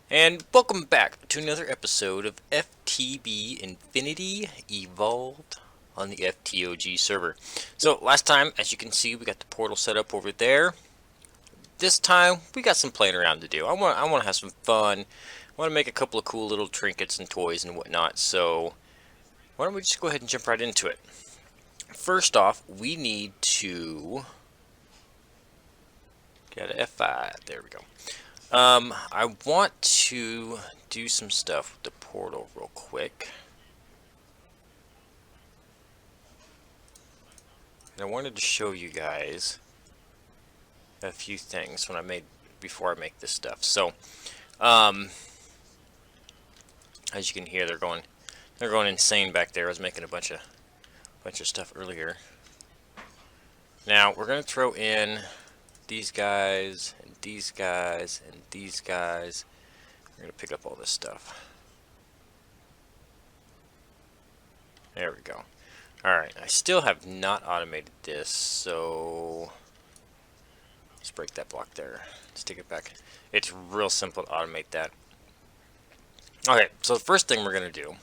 And welcome back to another episode of FTB Infinity Evolved on the FTOG server. So last time, as you can see, we got the portal set up over there. This time, we got some playing around to do. I want to have some fun. I want to make a couple of cool little trinkets and toys and whatnot. So why don't we just go ahead and jump right into it. First off, we need to get an F5. There we go. I want to do some stuff with the portal real quick. And I wanted to show you guys a few things before I make this stuff. So, as you can hear, they're going insane back there. I was making a bunch of stuff earlier. Now we're gonna throw in these guys and these guys and these guys. We're gonna pick up all this stuff. There we go. Alright, I still have not automated this, so let's break that block there. Let's take it back. It's real simple to automate that. Okay, so the first thing we're gonna do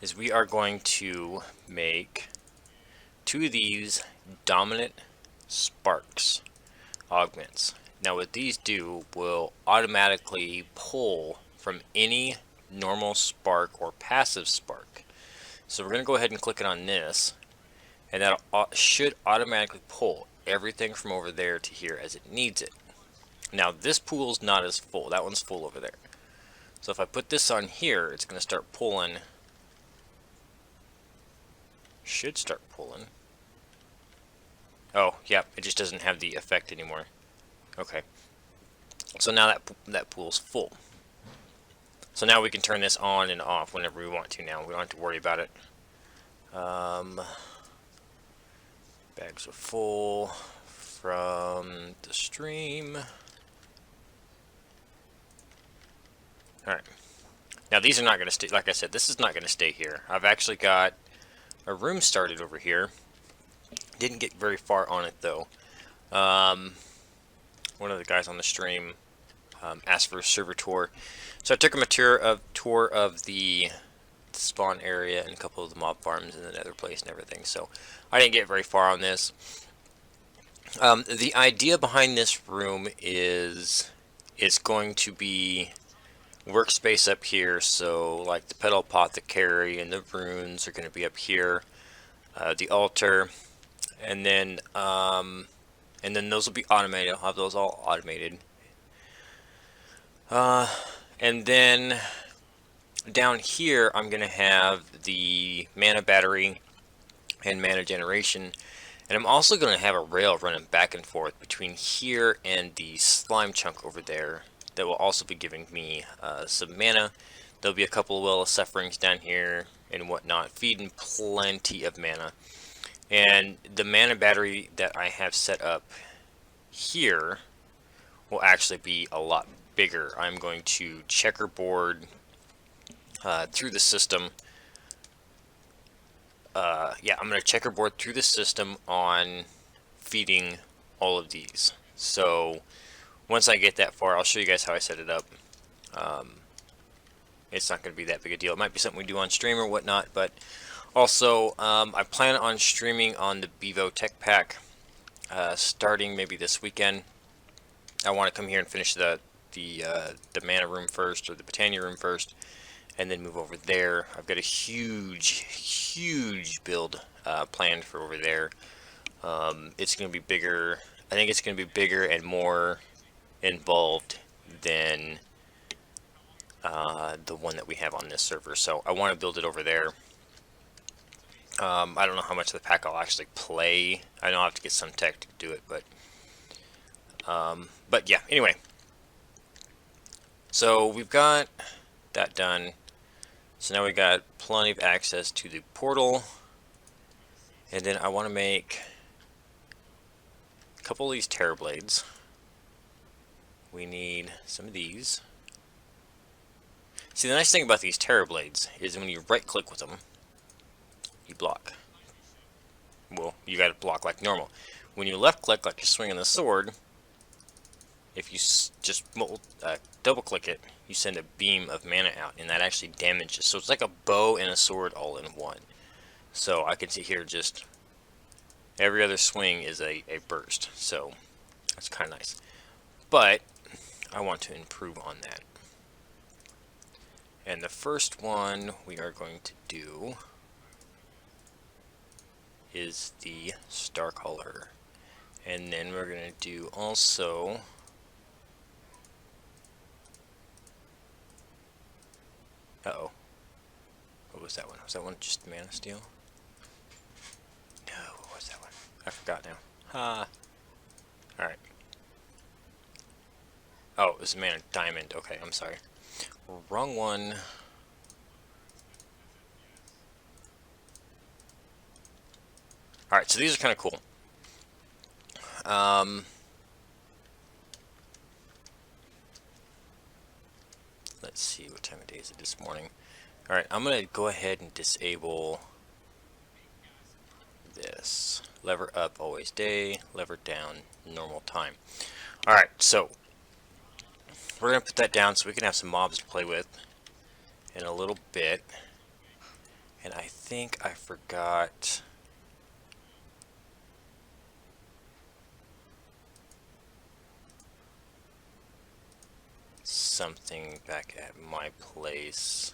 is we are going to make 2 of these dominant sparks augments. Now what these do will automatically pull from any normal spark or passive spark. So we're going to go ahead and click it on this, and that should automatically pull everything from over there to here as it needs it. Now this pool's not as full. That one's full over there. So if I put this on here, it's going to start pulling. Should start pulling. Oh, yeah, it just doesn't have the effect anymore. Okay. So now that pool's full. So now we can turn this on and off whenever we want to now. We don't have to worry about it. Bags are full from the stream. Alright. Now these are not going to stay, like I said, this is not going to stay here. I've actually got a room started over here. Didn't get very far on it though. One of the guys on the stream asked for a server tour, so I took him a tour of the spawn area and a couple of the mob farms and the nether place and everything. So I didn't get very far on this. The idea behind this room is it's going to be workspace up here. So like the petal apothecary and the runes are going to be up here. The altar. And then those will be automated. I'll have those all automated. And then down here, I'm going to have the mana battery and mana generation. And I'm also going to have a rail running back and forth between here and the slime chunk over there that will also be giving me some mana. There'll be a couple of Well of Sufferings down here and whatnot, feeding plenty of mana. And the mana battery that I have set up here will actually be a lot bigger. I'm going to checkerboard through the system. Yeah, I'm going to checkerboard through the system on feeding all of these. So once I get that far, I'll show you guys how I set it up. It's not going to be that big a deal. It might be something we do on stream or whatnot, but also, I plan on streaming on the Bevo Tech Pack starting maybe this weekend. I want to come here and finish the mana room first, or the botania room first, and then move over there. I've got a huge build planned for over there. It's going to be bigger. I think it's going to be bigger and more involved than the one that we have on this server. So I want to build it over there. I don't know how much of the pack I'll actually play. I know I'll have to get some tech to do it, but yeah, anyway. So we've got that done. So now we got plenty of access to the portal. And then I want to make a couple of these Terror Blades. We need some of these. See, the nice thing about these Terror Blades is when you right click with them, you block. well, you got to block like normal. When you left click like you're swinging the sword, if you just double click it, you send a beam of mana out, and that actually damages. So it's like a bow and a sword all in one. So I can see here just every other swing is a burst. So that's kind of nice. But I want to improve on that. And the first one we are going to do is the star color. And then we're going to do also uh-oh. What was that one? Was that one just mana steal? No, what was that one? I forgot now. Ha. Alright. Oh, it was mana diamond. Okay, I'm sorry. Wrong one. Alright, so these are kind of cool. Let's see, what time of day is it this morning? Alright, I'm going to go ahead and disable this. Lever up, always day. Lever down, normal time. Alright, so we're going to put that down so we can have some mobs to play with in a little bit. And I think I forgot something back at my place.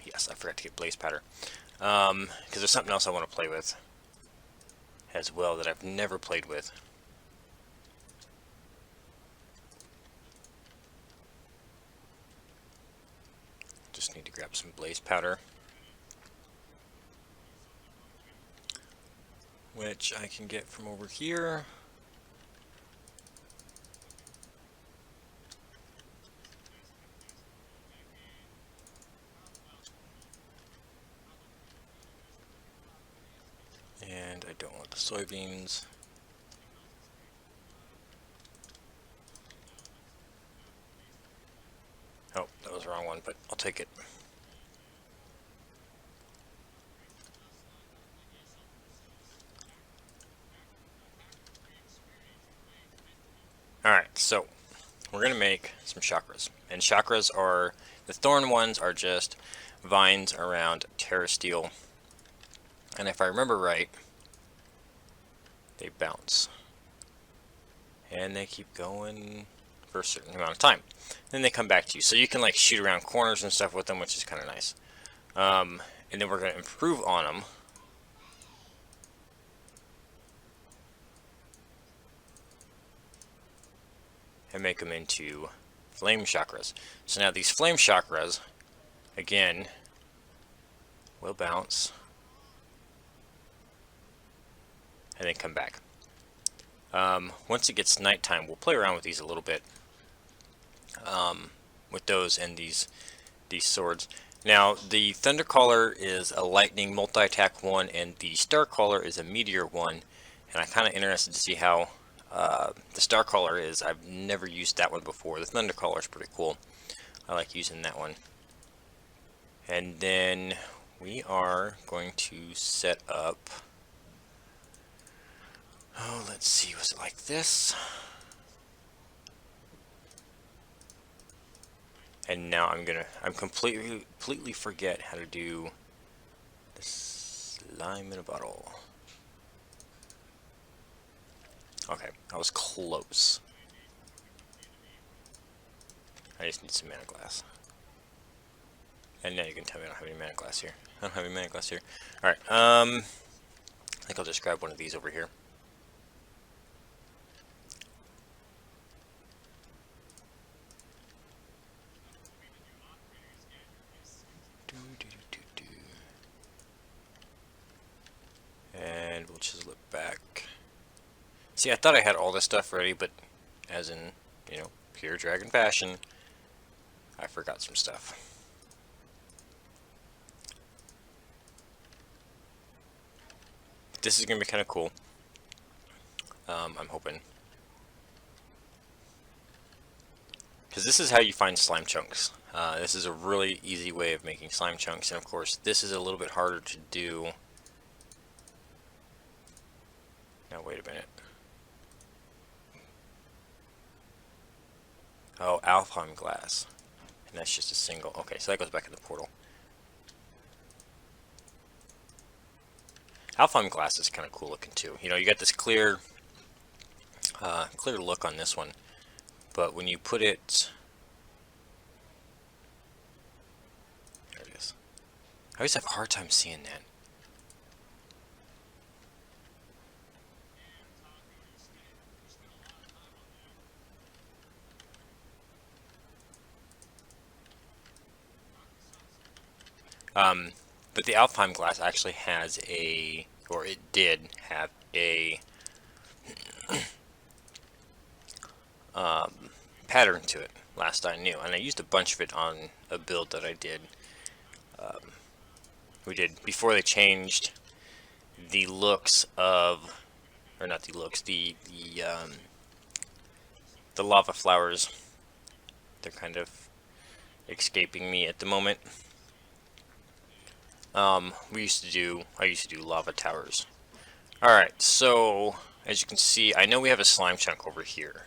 Yes, I forgot to get blaze powder. Because there's something else I want to play with as well that I've never played with. Just need to grab some blaze powder, which I can get from over here. And I don't want the soybeans. Oh, that was the wrong one, but I'll take it. Alright, so we're going to make some chakras. And chakras are, the thorn ones are just vines around terra steel. And if I remember right, they bounce. And they keep going for a certain amount of time. Then they come back to you. So you can like shoot around corners and stuff with them, which is kind of nice. And then we're going to improve on them. And make them into flame chakras. So now these flame chakras, again, will bounce. And then come back. Once it gets nighttime, we'll play around with these a little bit. With those and these swords. Now, the Thundercaller is a lightning multi-attack one, and the Starcaller is a meteor one. And I'm kind of interested to see how the Starcaller is. I've never used that one before. The Thundercaller is pretty cool. I like using that one. And then we are going to set up. Oh, let's see. Was it like this? And now I'm completely forget how to do the slime in a bottle. Okay, I was close. I just need some mana glass. And now you can tell me I don't have any mana glass here. I don't have any mana glass here. Alright, I think I'll just grab one of these over here. And we'll chisel it back. See, I thought I had all this stuff ready, but as in, you know, pure dragon fashion, I forgot some stuff. This is going to be kind of cool. I'm hoping. because this is how you find slime chunks. This is a really easy way of making slime chunks, and of course this is a little bit harder to do. Now wait a minute. Oh, alpine glass. And that's just a single. Okay, so that goes back in the portal. Alpine glass is kind of cool looking too. You know, you got this clear look on this one, but when you put it, there it is. I always have a hard time seeing that. But the alpine glass actually has a, or it did have a pattern to it last I knew, and I used a bunch of it on a build that I did. We did before they changed the looks of, or not the looks, the lava flowers. They're kind of escaping me at the moment. I used to do lava towers. Alright, so as you can see, I know we have a slime chunk over here.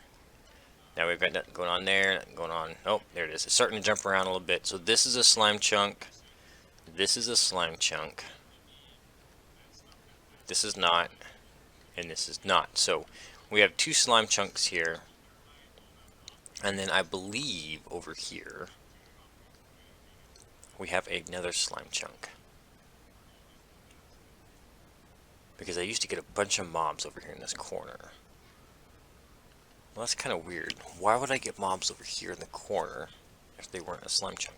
Now we've got nothing going on there, nothing going on. Oh, there it is. It's starting to jump around a little bit. So this is a slime chunk. This is a slime chunk. This is not. And this is not. So we have two slime chunks here. And then I believe over here we have another slime chunk. Because I used to get a bunch of mobs over here in this corner. Well, that's kind of weird. Why would I get mobs over here in the corner if they weren't a slime chunk?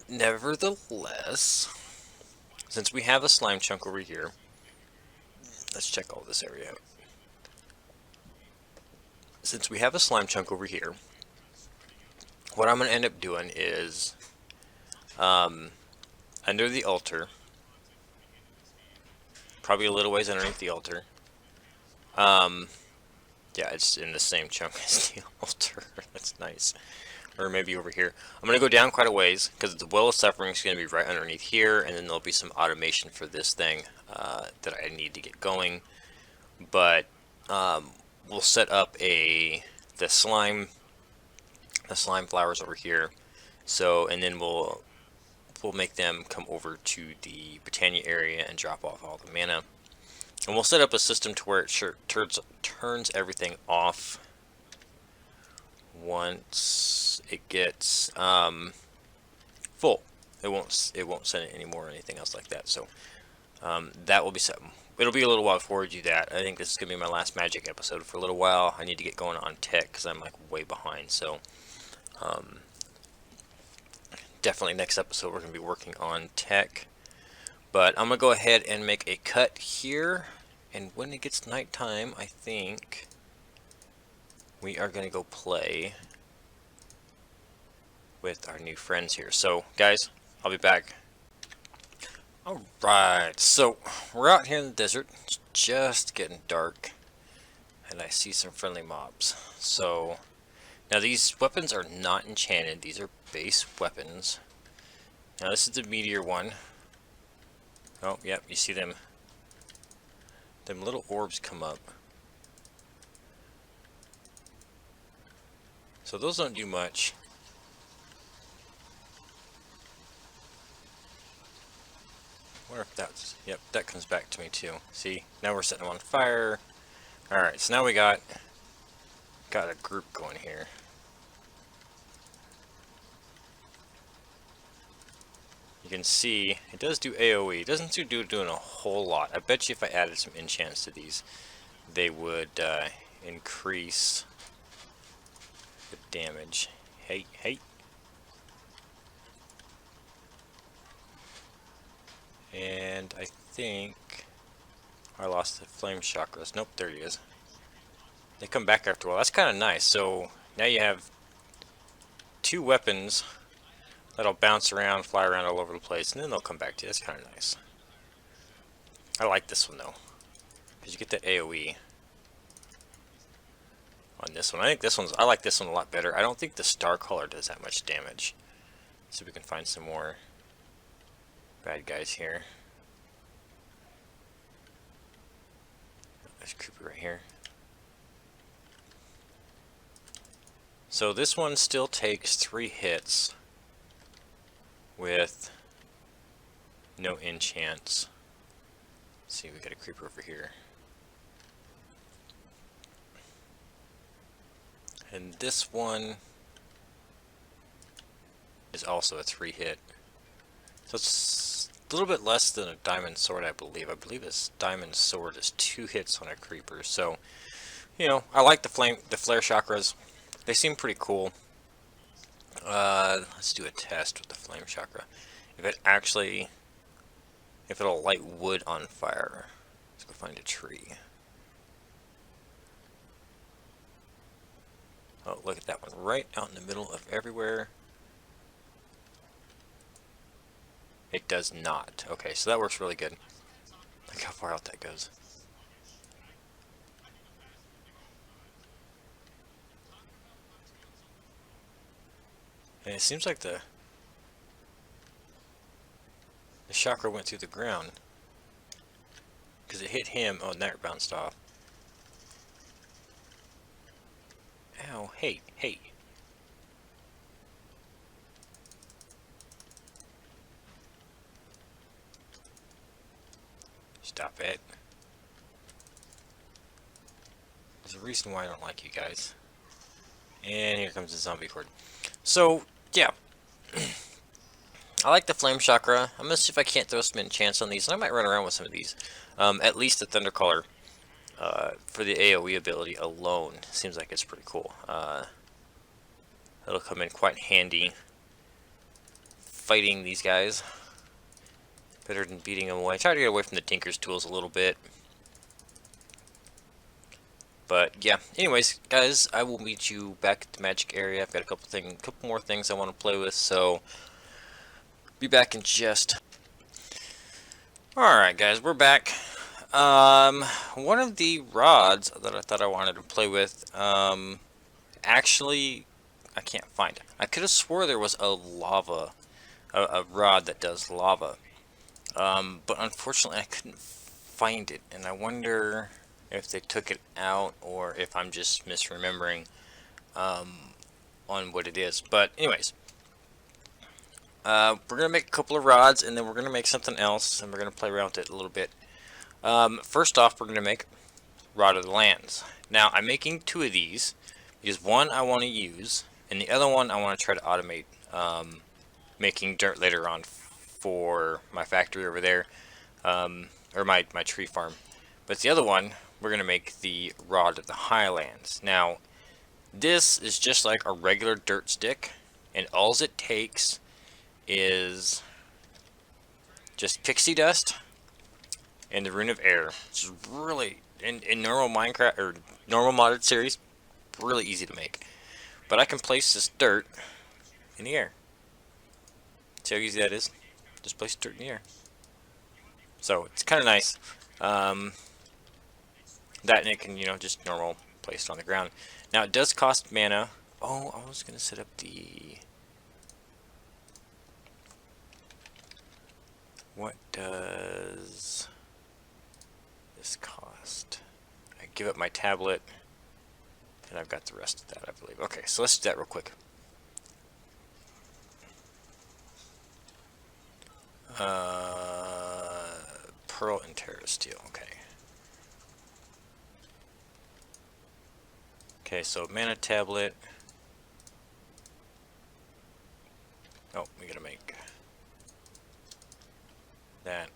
Nevertheless, since we have a slime chunk over here, let's check all this area out. Since we have a slime chunk over here, what I'm going to end up doing is under the altar, probably a little ways underneath the altar. Yeah, it's in the same chunk as the altar. That's nice. Or maybe over here. I'm going to go down quite a ways because the Well of Suffering is going to be right underneath here, and then there'll be some automation for this thing that I need to get going. But we'll set up the slime flowers over here. So, and then we'll make them come over to the botania area and drop off all the mana. And we'll set up a system to where it turns everything off once it gets full. It won't send it anymore or anything else like that. So that will be something. It'll be a little while before we do that. I think this is gonna be my last magic episode for a little while. I need to get going on tech because I'm like way behind. So definitely next episode we're gonna be working on tech. But I'm going to go ahead and make a cut here, and when it gets nighttime, I think we are going to go play with our new friends here. So, guys, I'll be back. Alright, so we're out here in the desert. It's just getting dark, and I see some friendly mobs. So, now these weapons are not enchanted. These are base weapons. Now, this is the meteor one. Oh, yep, you see them little orbs come up. So those don't do much. I wonder if that's, yep, that comes back to me too. See, now we're setting them on fire. Alright, so now we got a group going here. You can see it does do AoE. It doesn't doing a whole lot. I bet you if I added some enchants to these, they would increase the damage. Hey, hey. And I think I lost the flame chakras. Nope, there he is. They come back after a while. That's kind of nice. So now you have two weapons that'll bounce around, fly around all over the place, and then they'll come back to you. That's kind of nice. I like this one though, because you get that AoE. on this one. I like this one a lot better. I don't think the star color does that much damage. See if we can find some more bad guys here. There's a creeper right here. So this one still takes 3 hits with no enchants. Let's see, we got a creeper over here. And this one is also a 3 hit. So it's a little bit less than a diamond sword, I believe. I believe this diamond sword is 2 hits on a creeper. So, you know, I like the flare chakras. They seem pretty cool. Let's do a test with the flame chakra. If it'll light wood on fire. Let's go find a tree. Oh, look at that one, right out in the middle of everywhere. It does not. Okay, so that works really good. Look how far out that goes. And it seems like the chakra went through the ground. Because it hit him. Oh, and that bounced off. Ow, hey, hey. Stop it. There's a reason why I don't like you guys. And here comes the zombie horde. So, yeah. I like the flame chakra. I'm gonna see if I can't throw some enchants on these, and I might run around with some of these. At least the Thundercaller for the AoE ability alone seems like it's pretty cool. It'll come in quite handy fighting these guys. Better than beating them away. Try to get away from the Tinker's tools a little bit. But yeah, anyways, guys, I will meet you back at the magic area. I've got a couple more things I want to play with, so be back in just. Alright guys, we're back. One of the rods that I thought I wanted to play with, actually, I can't find it. I could have swore there was a rod that does lava. But unfortunately I couldn't find it, and I wonder if they took it out or if I'm just misremembering on what it is. But anyways, we're gonna make a couple of rods, and then we're gonna make something else, and we're gonna play around with it a little bit. First off, we're gonna make Rod of the Lands. Now I'm making 2 of these because one I want to use, and the other one I want to try to automate making dirt later on for my factory over there, or my tree farm. But the other one, we're going to make the Rod of the Highlands. Now, this is just like a regular dirt stick, and all it takes is just pixie dust and the Rune of Air. It's really, in normal Minecraft, or normal modded series, really easy to make. But I can place this dirt in the air. See how easy that is? Just place dirt in the air. So it's kind of nice. That, and it can, you know, just normal place it on the ground. Now it does cost mana. Oh, I was gonna set up the. What does this cost? I give up my tablet, and I've got the rest of that, I believe. Okay, so let's do that real quick. Pearl and Terra Steel, okay. Okay, so mana tablet. Oh, we gotta make that.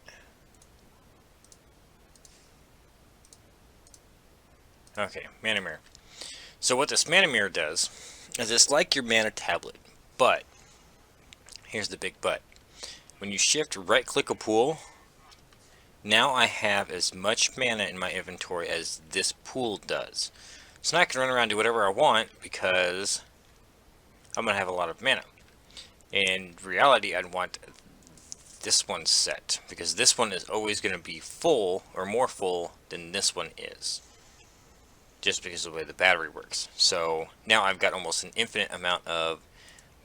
Okay, mana mirror. So what this mana mirror does is it's like your mana tablet, but here's the big but. When you shift right click a pool, now I have as much mana in my inventory as this pool does. So now I can run around and do whatever I want because I'm going to have a lot of mana. In reality, I'd want this one set because this one is always going to be full or more full than this one is. just because of the way the battery works. So now I've got almost an infinite amount of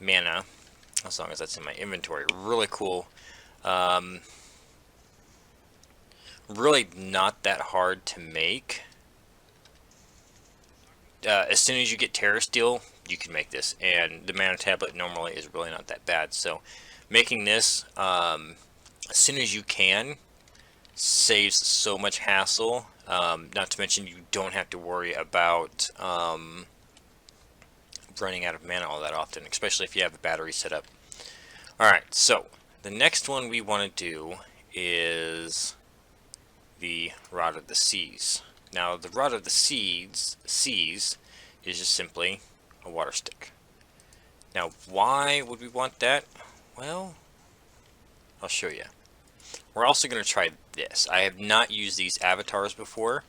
mana, as long as that's in my inventory. Really cool. Really not that hard to make. As soon as you get Terra Steel, you can make this, and the mana tablet normally is really not that bad. So making this as soon as you can saves so much hassle. Not to mention you don't have to worry about running out of mana all that often, especially if you have a battery set up. Alright, so the next one we want to do is the Rod of the Seas. Now, the Rod of the Seas is just simply a water stick. Now, why would we want that? Well, I'll show you. We're also going to try this. I have not used these avatars before,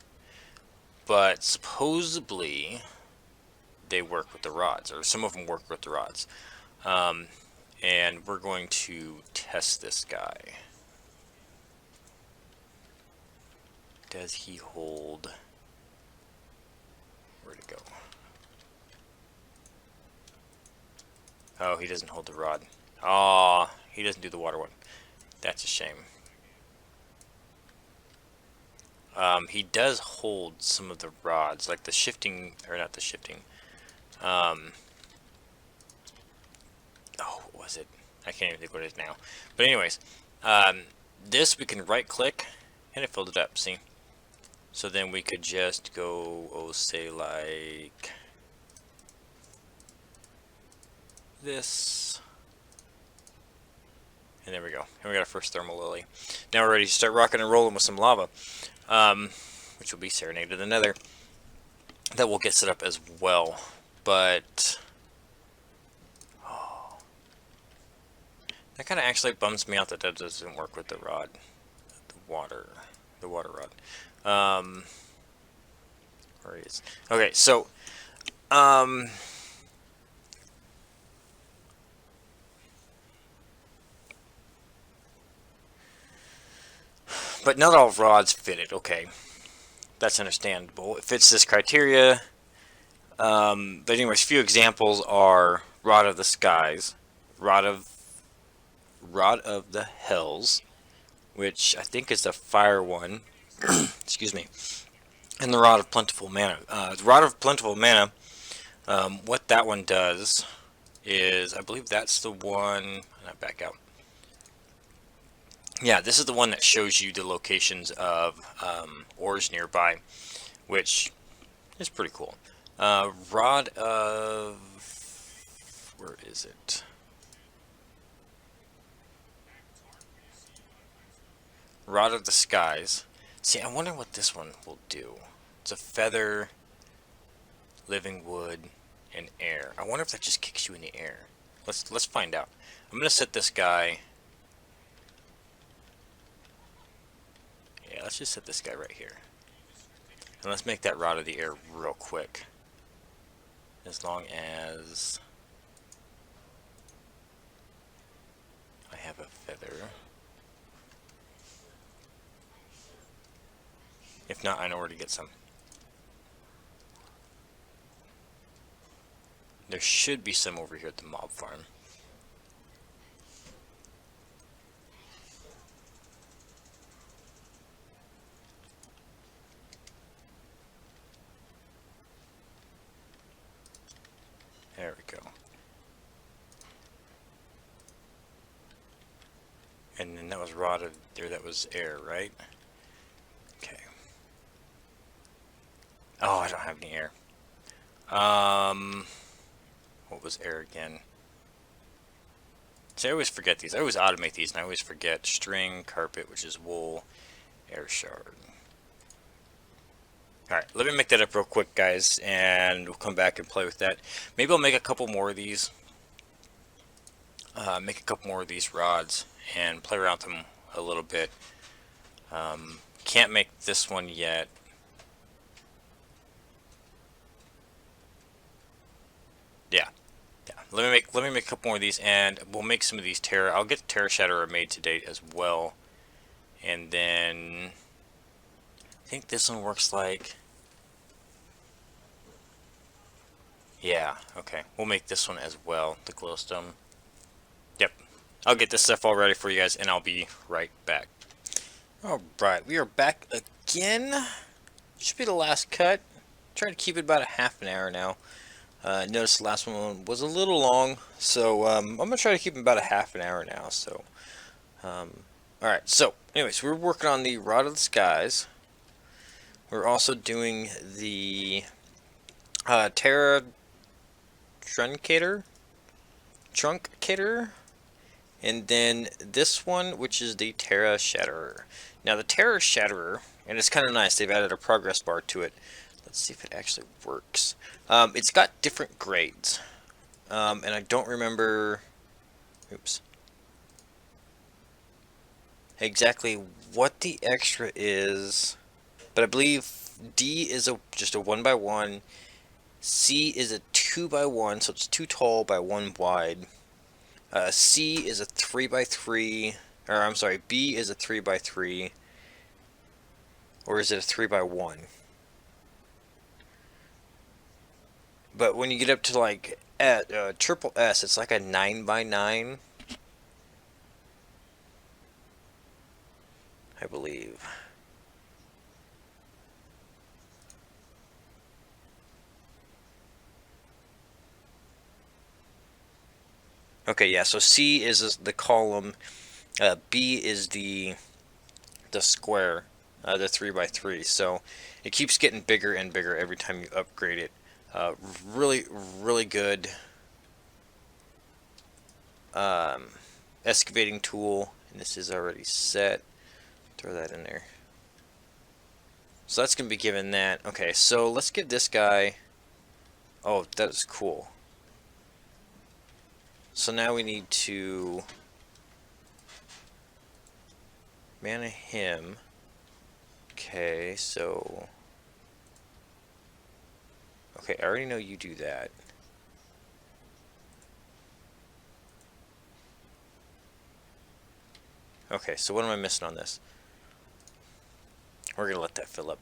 but supposedly they work with the rods, or some of them work with the rods. And we're going to test this guy. Does he hold? Where'd it go? Oh, he doesn't hold the rod. Aw, he doesn't do the water one. That's a shame. He does hold some of the rods, like the shifting, or not the shifting. Oh, what was it? I can't even think what it is now. But anyways, this we can right click, and it filled it up, see? So then we could just go, oh, say like this. And there we go. And we got our first thermal lily. Now we're ready to start rocking and rolling with some lava, which will be Serenade to the Nether. That will get set up as well. But oh, that kind of actually bums me out that that doesn't work with the rod, the water rod. Where is? Okay, so but not all rods fit it. Okay, that's understandable. It fits this criteria. But anyways, few examples are Rod of the Skies, Rod of the Hells, which I think is the fire one. Excuse me. And the Rod of Plentiful Mana. The Rod of Plentiful Mana, what that one does is, I believe that's the one, not back out. Yeah, this is the one that shows you the locations of ores nearby, which is pretty cool. Rod of, where is it? Rod of the Skies. See, I wonder what this one will do. It's a feather, living wood, and air. I wonder if that just kicks you in the air. Let's find out. I'm gonna set this guy. Yeah, let's just set this guy right here. And let's make that Rod of the Air real quick. As long as I have a feather. If not, I know where to get some. There should be some over here at the mob farm. There we go. And then that was Rod of, or that was air, right? Okay. Oh, I don't have any air. What was air again? See, I always forget these. I always automate these, and I always forget string, carpet, which is wool, air shard. Alright, let me make that up real quick, guys, and we'll come back and play with that. Maybe I'll make a couple more of these. Make a couple more of these rods and play around with them a little bit. Can't make this one yet. Yeah. Let me make a couple more of these, and we'll make some of these Terra. I'll get the Terra Shatterer made to date as well. And then I think this one works like, Yeah, okay. We'll make this one as well, the glowstone. Yep. I'll get this stuff all ready for you guys, and I'll be right back. Alright, we are back again. Should be the last cut. Trying to keep it about a half an hour now. Notice the last one was a little long, so I'm going to try to keep it about a half an hour now. So, alright, so anyways, we're working on the Rod of the Skies. We're also doing the Terra Truncator, and then this one, which is the Terra Shatterer. Now the Terra Shatterer, and it's kind of nice, they've added a progress bar to it. Let's see if it actually works. It's got different grades, and I don't remember, oops, exactly what the extra is, but I believe D is just a 1x1, C is a 2x1, so it's 2 tall by 1 wide. C is a 3x3, or I'm sorry, B is a 3x3, or is it a 3x1? But when you get up to like triple S, it's like a 9x9, I believe. Okay, yeah, so C is the column, B is the square, the 3x3, so it keeps getting bigger and bigger every time you upgrade it. Really, really good excavating tool, and this is already set. Throw that in there. So that's going to be given that. Okay, so let's give this guy, oh, that is cool. So now we need to mana him. Okay, so... okay, I already know you do that. Okay, so what am I missing on this? We're going to let that fill up,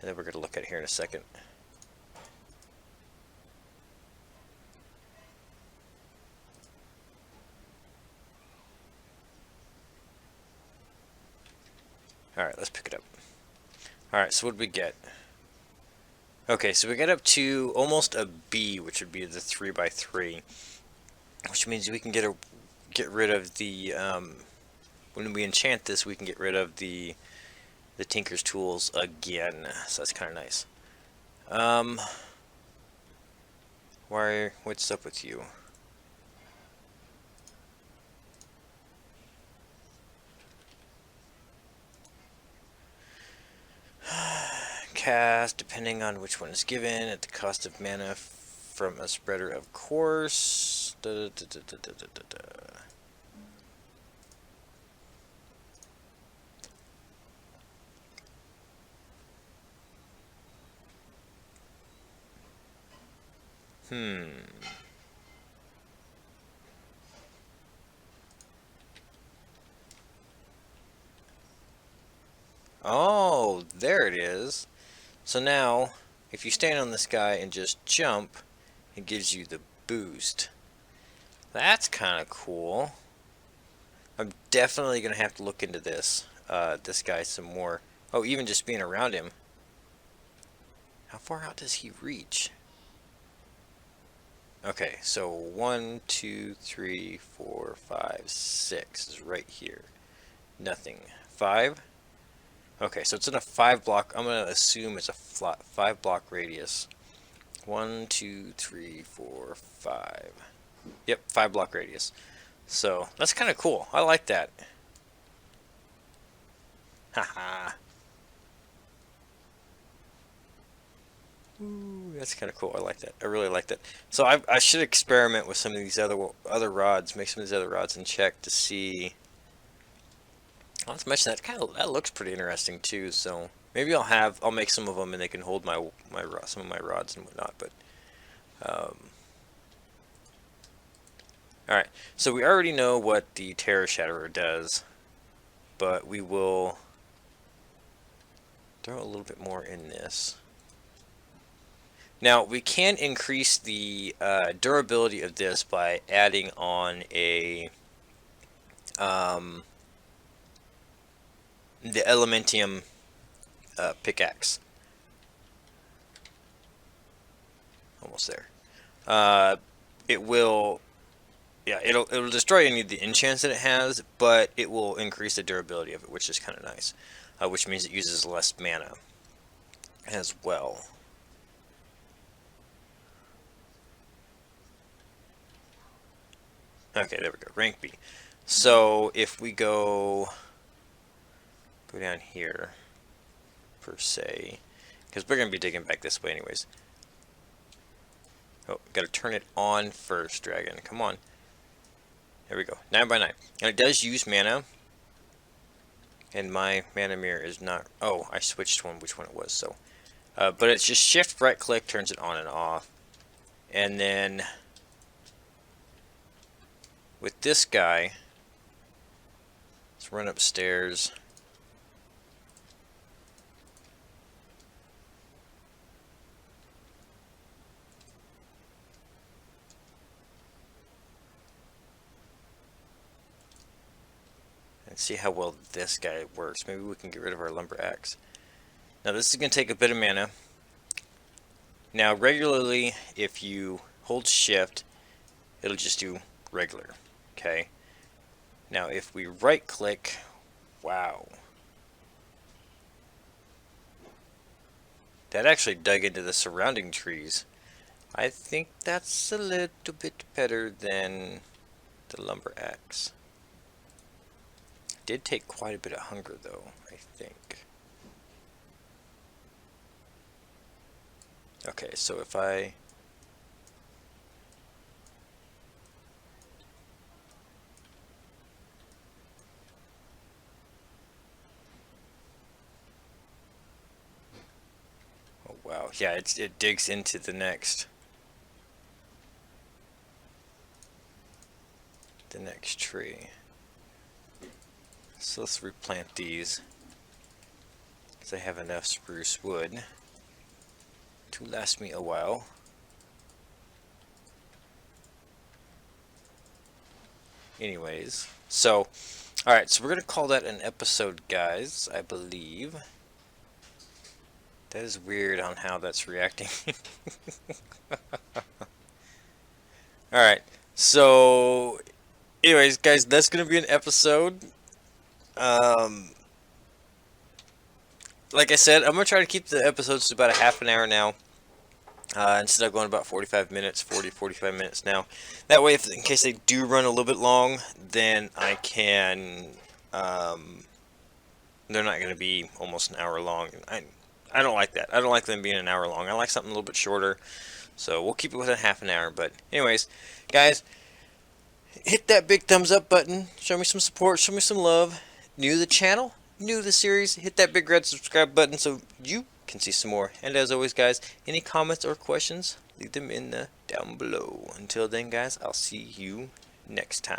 and then we're going to look at it here in a second. Alright, let's pick it up. Alright, so what did we get? Okay, so we got up to almost a B, which would be the 3x3, which means we can get rid of the when we enchant this, we can get rid of the Tinker's tools again. So that's kind of nice. What's up with you? Cast, depending on which one is given, at the cost of mana from a spreader, of course. Oh, there it is. So now, if you stand on this guy and just jump, it gives you the boost. That's kind of cool. I'm definitely going to have to look into this guy some more. Oh, even just being around him. How far out does he reach? Okay, so 1, 2, 3, 4, 5, 6 is right here. Nothing. 5? Okay, so it's in a 5 block. I'm going to assume it's a 5 block radius. 1, 2, 3, 4, 5. Yep, 5 block radius. So that's kind of cool. I like that. Haha. Ooh, that's kind of cool. I like that. I really like that. So I should experiment with some of these other rods. Make some of these other rods and check to see. Not to mention that looks pretty interesting too. So maybe I'll make some of them and they can hold some of my rods and whatnot. But all right. So we already know what the Terra Shatterer does, but we will throw a little bit more in this. Now we can increase the durability of this by adding on a the Elementium pickaxe. Almost there. It will, yeah, it'll destroy any of the enchants that it has, but it will increase the durability of it, which is kind of nice. Which means it uses less mana as well. Okay, there we go. Rank B. So if we go down here, per se, because we're going to be digging back this way anyways. Oh, got to turn it on first, Dragon. Come on. There we go. 9 by 9. And it does use mana. And my mana mirror is not... Oh, I switched which one it was. So, but it's just shift right click turns it on and off. And then with this guy, let's run upstairs. See how well this guy works. Maybe we can get rid of our lumber axe. Now this is going to take a bit of mana. Now regularly, if you hold shift, it'll just do regular. Okay. Now if we right click, wow. That actually dug into the surrounding trees. I think that's a little bit better than the lumber axe. Did take quite a bit of hunger though, I think. Okay, so if I oh wow, yeah, it digs into the next tree. So let's replant these, because I have enough spruce wood to last me a while. Anyways, so, alright, so we're going to call that an episode, guys, I believe. That is weird on how that's reacting. Alright, so, anyways, guys, that's going to be an episode. Like I said, I'm going to try to keep the episodes to about a half an hour now. Instead of going about 45 minutes, 45 minutes now. That way, in case they do run a little bit long, then I can, they're not going to be almost an hour long. I don't like that. I don't like them being an hour long. I like something a little bit shorter. So we'll keep it within half an hour. But anyways, guys, hit that big thumbs up button. Show me some support. Show me some love. New to the channel, new to the series, hit that big red subscribe button so you can see some more. And as always, guys, any comments or questions, leave them in the down below. Until then, guys, I'll see you next time.